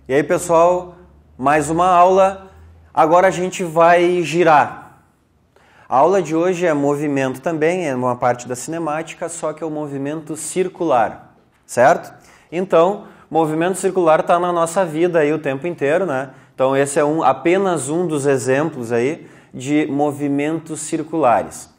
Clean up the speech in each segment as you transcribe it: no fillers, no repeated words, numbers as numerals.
E aí, pessoal, mais uma aula. Agora a gente vai girar. A aula de hoje é movimento também, é uma parte da cinemática, só que é o movimento circular, certo? Então, movimento circular está na nossa vida aí o tempo inteiro, né? Então esse é apenas um dos exemplos aí de movimentos circulares.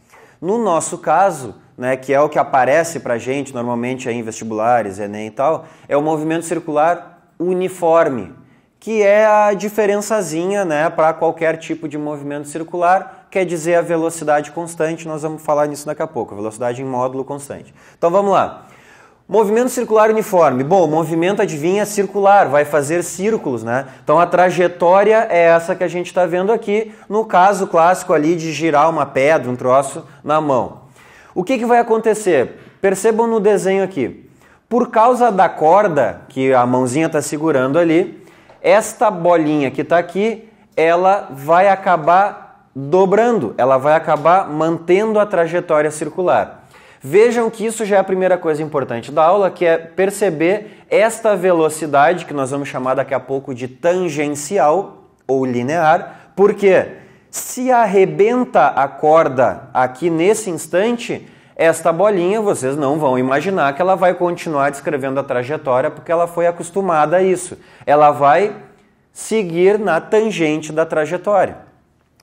No nosso caso, né, que é o que aparece pra gente normalmente aí em vestibulares, Enem e tal, é o movimento circular uniforme, que é a diferençazinha, né, para qualquer tipo de movimento circular, quer dizer a velocidade constante, nós vamos falar nisso daqui a pouco, velocidade em módulo constante. Então vamos lá. Movimento circular uniforme. Bom, o movimento, adivinha, circular, vai fazer círculos, né? Então a trajetória é essa que a gente está vendo aqui, no caso clássico ali de girar uma pedra, um troço na mão. O que vai acontecer? Percebam no desenho aqui. Por causa da corda que a mãozinha está segurando ali, esta bolinha que está aqui, ela vai acabar dobrando, ela vai acabar mantendo a trajetória circular. Vejam que isso já é a primeira coisa importante da aula, que é perceber esta velocidade, que nós vamos chamar daqui a pouco de tangencial ou linear, porque se arrebenta a corda aqui nesse instante, esta bolinha, vocês não vão imaginar que ela vai continuar descrevendo a trajetória porque ela foi acostumada a isso. Ela vai seguir na tangente da trajetória.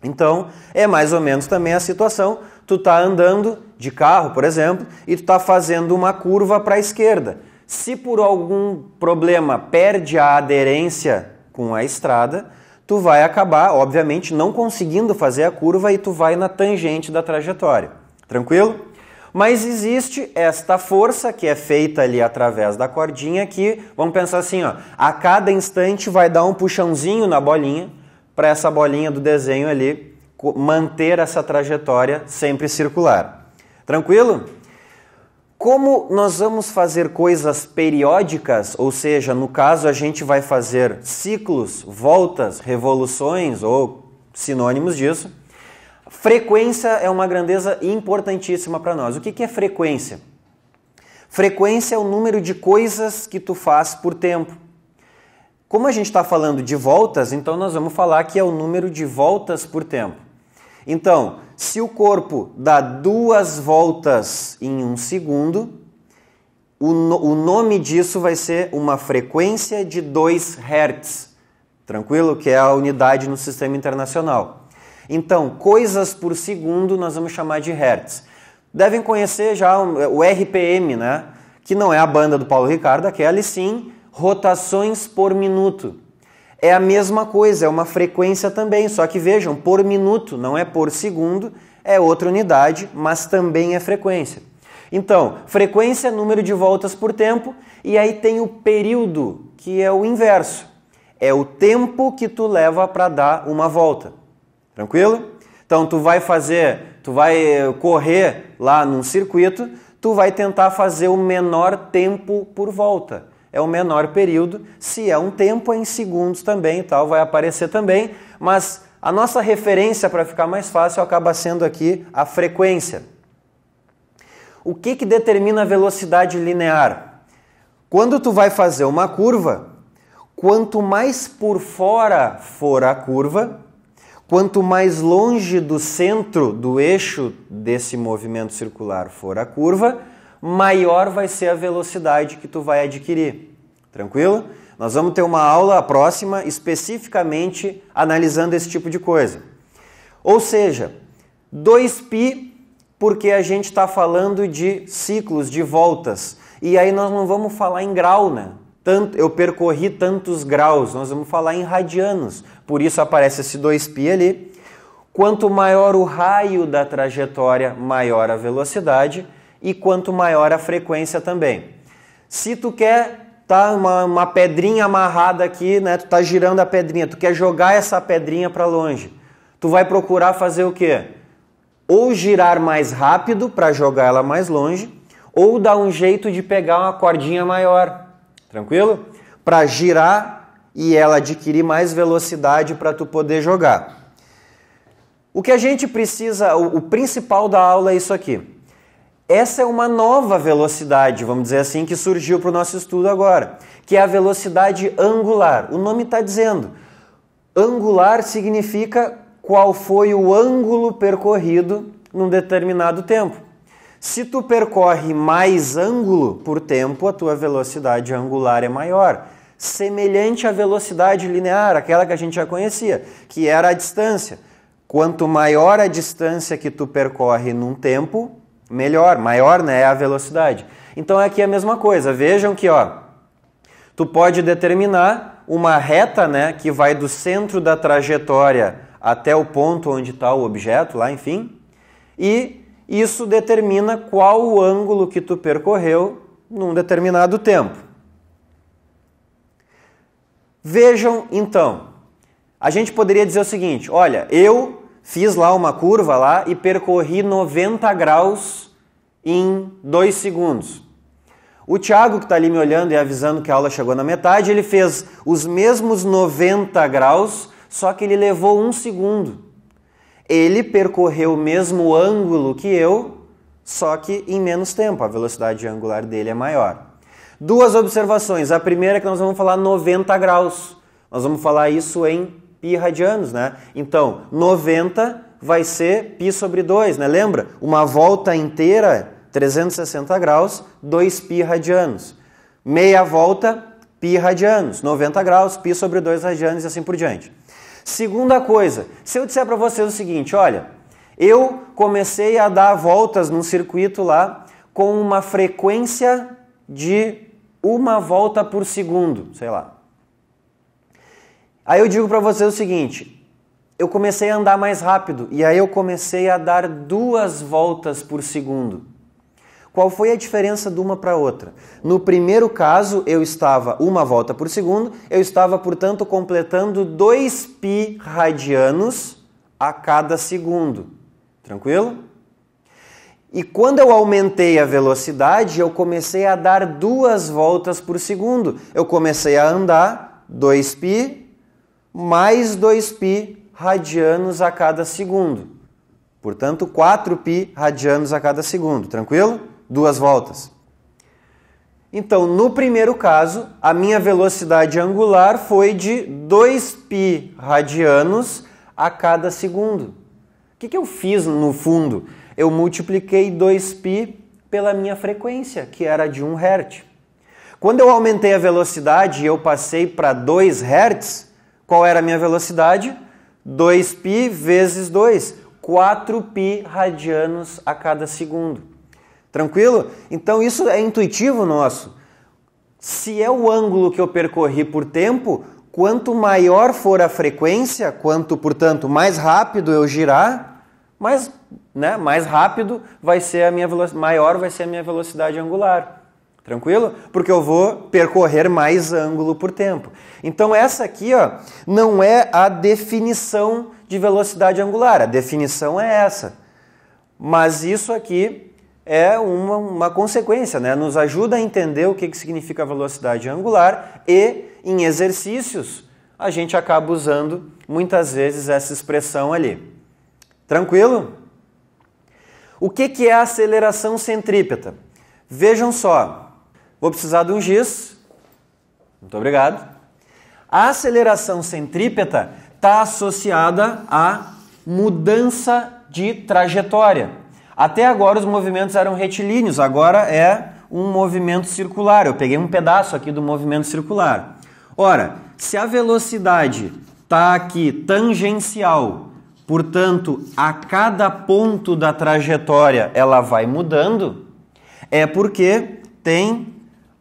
Então, é mais ou menos também a situação. Tu tá andando de carro, por exemplo, e tu tá fazendo uma curva para a esquerda. Se por algum problema perde a aderência com a estrada, tu vai acabar, obviamente, não conseguindo fazer a curva e tu vai na tangente da trajetória. Tranquilo? Mas existe esta força que é feita ali através da cordinha que, vamos pensar assim, ó, a cada instante vai dar um puxãozinho na bolinha para essa bolinha do desenho ali manter essa trajetória sempre circular. Tranquilo? Como nós vamos fazer coisas periódicas, ou seja, no caso a gente vai fazer ciclos, voltas, revoluções ou sinônimos disso, frequência é uma grandeza importantíssima para nós. O que é frequência? Frequência é o número de coisas que tu faz por tempo. Como a gente está falando de voltas, então nós vamos falar que é o número de voltas por tempo. Então, se o corpo dá 2 voltas em 1 segundo, o nome disso vai ser uma frequência de 2 Hz. Tranquilo? Que é a unidade no sistema internacional. Então, coisas por segundo nós vamos chamar de Hertz. Devem conhecer já o RPM, né? Que não é a banda do Paulo Ricardo, aquela, e sim rotações por minuto. É a mesma coisa, é uma frequência também, só que vejam, por minuto, não é por segundo, é outra unidade, mas também é frequência. Então, frequência é número de voltas por tempo, e aí tem o período, que é o inverso. É o tempo que tu leva para dar uma volta. Tranquilo? Então tu vai correr lá num circuito, tu vai tentar fazer o menor tempo por volta. É o menor período, se é um tempo é em segundos também, tal, vai aparecer também, mas a nossa referência para ficar mais fácil acaba sendo aqui a frequência. O que determina a velocidade linear? Quando tu vai fazer uma curva, quanto mais por fora for a curva, quanto mais longe do centro do eixo desse movimento circular for a curva, maior vai ser a velocidade que tu vai adquirir. Tranquilo? Nós vamos ter uma aula próxima especificamente analisando esse tipo de coisa. Ou seja, 2π porque a gente está falando de ciclos, de voltas. E aí nós não vamos falar em grau, né? Eu percorri tantos graus, nós vamos falar em radianos. Por isso aparece esse 2π ali. Quanto maior o raio da trajetória, maior a velocidade e quanto maior a frequência também. Se tu quer uma pedrinha amarrada aqui, né? Tu tá girando a pedrinha, tu quer jogar essa pedrinha para longe. Tu vai procurar fazer o quê? Ou girar mais rápido para jogar ela mais longe, ou dar um jeito de pegar uma cordinha maior. Tranquilo? Para girar e ela adquirir mais velocidade para tu poder jogar. O que a gente precisa, o principal da aula é isso aqui. Essa é uma nova velocidade, vamos dizer assim, que surgiu para o nosso estudo agora, que é a velocidade angular. O nome está dizendo. Angular significa qual foi o ângulo percorrido num determinado tempo. Se tu percorre mais ângulo por tempo, a tua velocidade angular é maior. Semelhante à velocidade linear, aquela que a gente já conhecia, que era a distância. Quanto maior a distância que tu percorre num tempo, melhor, maior, né, é a velocidade. Então aqui é a mesma coisa. Vejam que, tu pode determinar uma reta, né, que vai do centro da trajetória até o ponto onde está o objeto, lá, enfim, e isso determina qual o ângulo que tu percorreu num determinado tempo. Vejam, então, a gente poderia dizer o seguinte, olha, eu fiz lá uma curva lá e percorri 90 graus em 2 segundos. O Thiago, que está ali me olhando e avisando que a aula chegou na metade, ele fez os mesmos 90 graus, só que ele levou 1 segundo. Ele percorreu o mesmo ângulo que eu, só que em menos tempo. A velocidade angular dele é maior. 2 observações. A primeira é que nós vamos falar 90 graus. Nós vamos falar isso em π radianos, né? Então, 90 vai ser π sobre 2, né? Lembra? Uma volta inteira, 360 graus, 2π radianos. Meia volta, π radianos. 90 graus, π sobre 2 radianos e assim por diante. Segunda coisa, se eu disser para vocês o seguinte, olha, eu comecei a dar voltas num circuito lá com uma frequência de 1 volta por segundo, sei lá. Aí eu digo para vocês o seguinte, eu comecei a andar mais rápido e aí eu comecei a dar 2 voltas por segundo. Qual foi a diferença de uma para outra? No primeiro caso, eu estava 1 volta por segundo, eu estava, portanto, completando 2π radianos a cada segundo. Tranquilo? E quando eu aumentei a velocidade, eu comecei a dar 2 voltas por segundo. Eu comecei a andar 2π mais 2π radianos a cada segundo. Portanto, 4π radianos a cada segundo. Tranquilo? 2 voltas. Então, no primeiro caso, a minha velocidade angular foi de 2π radianos a cada segundo. O que eu fiz no fundo? Eu multipliquei 2π pela minha frequência, que era de 1 Hz. Quando eu aumentei a velocidade e eu passei para 2 Hz, qual era a minha velocidade? 2π vezes 2, 4π radianos a cada segundo. Tranquilo? Então isso é intuitivo nosso. Se é o ângulo que eu percorri por tempo, quanto maior for a frequência, quanto, portanto, mais rápido eu girar, mais rápido vai ser a minha maior vai ser a minha velocidade angular. Tranquilo? Porque eu vou percorrer mais ângulo por tempo. Então essa aqui, não é a definição de velocidade angular. A definição é essa. Mas isso aqui é uma consequência, né? Nos ajuda a entender o que significa velocidade angular e, em exercícios, a gente acaba usando muitas vezes essa expressão ali. Tranquilo? O que é a aceleração centrípeta? Vejam só. Vou precisar de um giz. Muito obrigado. A aceleração centrípeta está associada à mudança de trajetória. Até agora os movimentos eram retilíneos, agora é um movimento circular. Eu peguei um pedaço aqui do movimento circular. Ora, se a velocidade está aqui tangencial, portanto, a cada ponto da trajetória ela vai mudando, é porque tem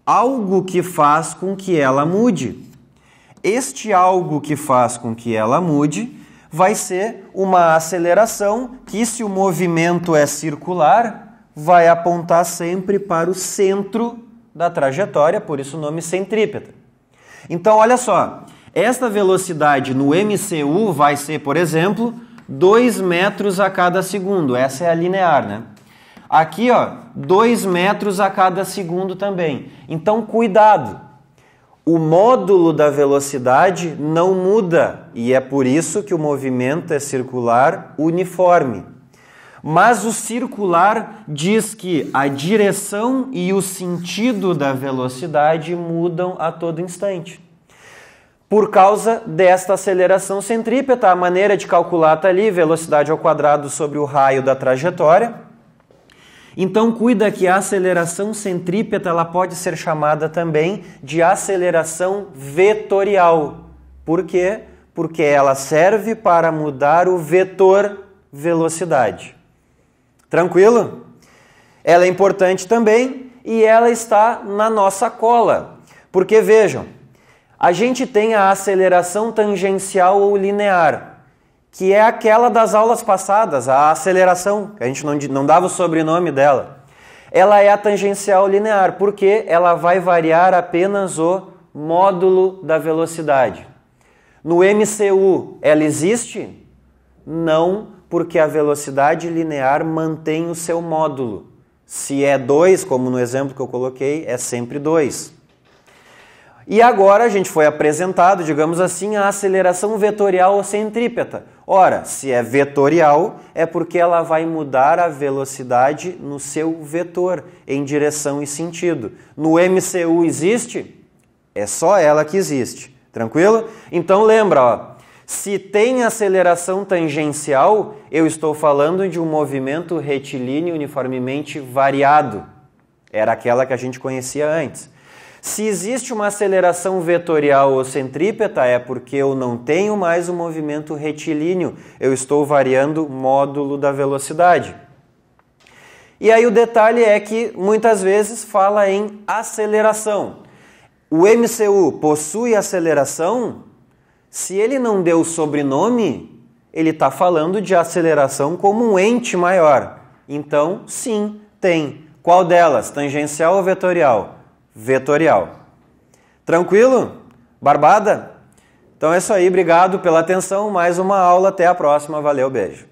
algo que faz com que ela mude. Este algo que faz com que ela mude vai ser uma aceleração que, se o movimento é circular, vai apontar sempre para o centro da trajetória, por isso o nome centrípeta. Então, olha só, esta velocidade no MCU vai ser, por exemplo, 2 metros a cada segundo. Essa é a linear, né? Aqui, 2 metros a cada segundo também. Então, cuidado. O módulo da velocidade não muda e é por isso que o movimento é circular uniforme. Mas o circular diz que a direção e o sentido da velocidade mudam a todo instante. Por causa desta aceleração centrípeta, a maneira de calcular está ali, velocidade ao quadrado sobre o raio da trajetória. Então cuida que a aceleração centrípeta ela pode ser chamada também de aceleração vetorial. Por quê? Porque ela serve para mudar o vetor velocidade. Tranquilo? Ela é importante também e ela está na nossa cola. Porque vejam, a gente tem a aceleração tangencial ou linear, que é aquela das aulas passadas, a aceleração, que a gente não dava o sobrenome dela. Ela é a tangencial linear, porque ela vai variar apenas o módulo da velocidade. No MCU, ela existe? Não, porque a velocidade linear mantém o seu módulo. Se é 2, como no exemplo que eu coloquei, é sempre 2. E agora a gente foi apresentado, digamos assim, a aceleração vetorial ou centrípeta. Ora, se é vetorial, é porque ela vai mudar a velocidade no seu vetor, em direção e sentido. No MCU existe? É só ela que existe. Tranquilo? Então lembra, ó. Se tem aceleração tangencial, eu estou falando de um movimento retilíneo uniformemente variado. Era aquela que a gente conhecia antes. Se existe uma aceleração vetorial ou centrípeta, é porque eu não tenho mais um movimento retilíneo, eu estou variando o módulo da velocidade. E aí o detalhe é que muitas vezes fala em aceleração. O MCU possui aceleração? Se ele não deu sobrenome, ele está falando de aceleração como um ente maior. Então, sim, tem. Qual delas? Tangencial ou vetorial? Vetorial. Tranquilo? Barbada? Então é isso aí, obrigado pela atenção. Mais uma aula, até a próxima. Valeu, beijo.